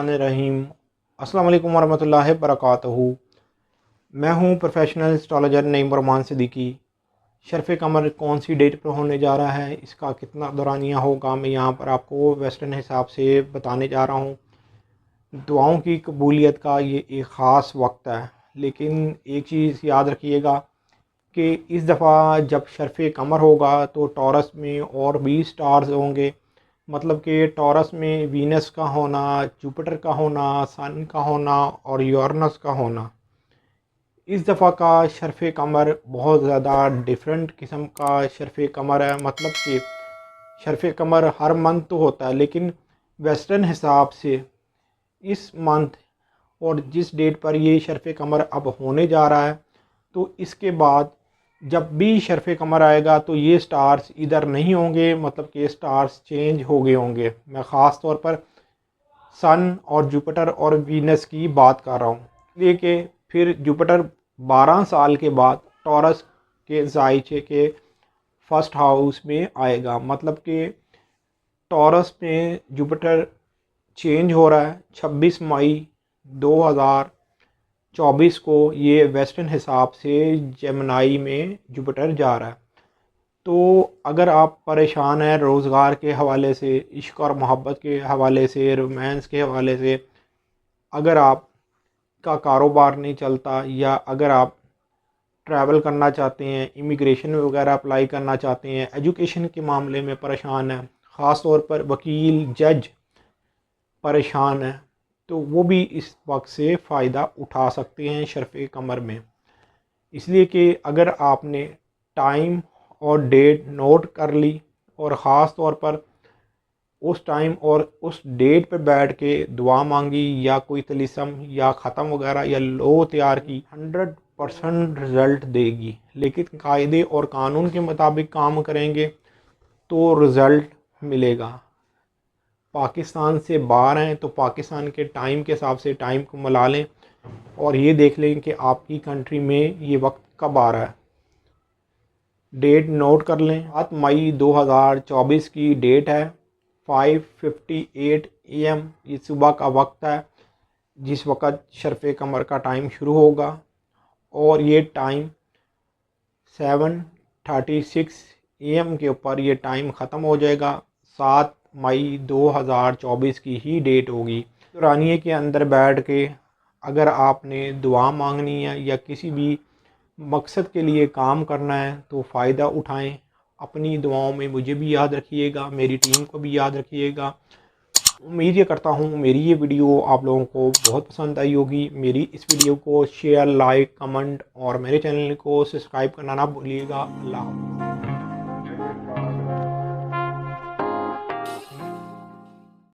बिस्मिल्लाहिर्रहमानिर्रहीम। अस्सलाम वालेकुम वरहमतुल्लाहि वबरकातुहू। मैं हूँ प्रोफेशनल एस्ट्रोलॉजर नईम रहमान सिद्दीकी। शर्फ़ कमर कौन सी डेट पर होने जा रहा है, इसका कितना दौरानिया होगा, मैं यहाँ पर आपको वेस्टर्न हिसाब से बताने जा रहा हूँ। दुआओं की कबूलियत का ये एक ख़ास वक्त है, लेकिन एक चीज़ याद रखिएगा कि इस दफ़ा जब शर्फ़ कमर होगा तो टॉरस में और भी स्टार्स होंगे। मतलब कि टॉरस में वीनस का होना, जुपिटर का होना, सन का होना और यूरेनस का होना। इस दफ़ा का शर्फ़ कमर बहुत ज़्यादा डिफरेंट किस्म का शर्फ़ कमर है। मतलब कि शर्फ़ कमर हर मंथ तो होता है, लेकिन वेस्टर्न हिसाब से इस मंथ और जिस डेट पर ये शर्फ़ कमर अब होने जा रहा है, तो इसके बाद जब भी शर्फ़ कमर आएगा तो ये स्टार्स इधर नहीं होंगे, मतलब कि स्टार्स चेंज हो गए होंगे। मैं ख़ास तौर पर सन और जुपिटर और वीनस की बात कर रहा हूँ। इसलिए कि फिर जुपिटर 12 साल के बाद टॉरस के ज़ाइचे के फर्स्ट हाउस में आएगा। मतलब कि टॉरस में जुपिटर चेंज हो रहा है 26 मई 2024 को। ये वेस्टर्न हिसाब से जेमिनी में जुपिटर जा रहा है। तो अगर आप परेशान हैं रोज़गार के हवाले से, इश्क और मोहब्बत के हवाले से, रोमांस के हवाले से, अगर आप का कारोबार नहीं चलता, या अगर आप ट्रैवल करना चाहते हैं, इमिग्रेशन वगैरह अप्लाई करना चाहते हैं, एजुकेशन के मामले में परेशान हैं, ख़ास तौर पर वकील जज परेशान है, तो वो भी इस वक्त से फ़ायदा उठा सकते हैं शर्फ़ कमर में। इसलिए कि अगर आपने टाइम और डेट नोट कर ली और ख़ास तौर पर उस टाइम और उस डेट पर बैठ के दुआ मांगी, या कोई तलिस्म या ख़त्म वगैरह या लो तैयार की, 100% रिज़ल्ट देगी। लेकिन कायदे और कानून के मुताबिक काम करेंगे तो रिज़ल्ट मिलेगा। पाकिस्तान से बाहर हैं तो पाकिस्तान के टाइम के हिसाब से टाइम को मिला लें और ये देख लें कि आपकी कंट्री में ये वक्त कब आ रहा है। डेट नोट कर लें, 7 मई 2024 की डेट है। 5:58 AM ये सुबह का वक्त है जिस वक़्त शर्फ़ कमर का टाइम शुरू होगा, और ये टाइम 7:36 AM के ऊपर ये टाइम ख़त्म हो जाएगा। 7 मई 2024 की ही डेट होगी। दौरानिए के अंदर बैठ के अगर आपने दुआ मांगनी है या किसी भी मकसद के लिए काम करना है तो फ़ायदा उठाएं। अपनी दुआओं में मुझे भी याद रखिएगा, मेरी टीम को भी याद रखिएगा। उम्मीद ये करता हूँ मेरी ये वीडियो आप लोगों को बहुत पसंद आई होगी। मेरी इस वीडियो को शेयर, लाइक, कमेंट और मेरे चैनल को सब्सक्राइब करना ना भूलिएगा। अल्लाह हाफ़िज़।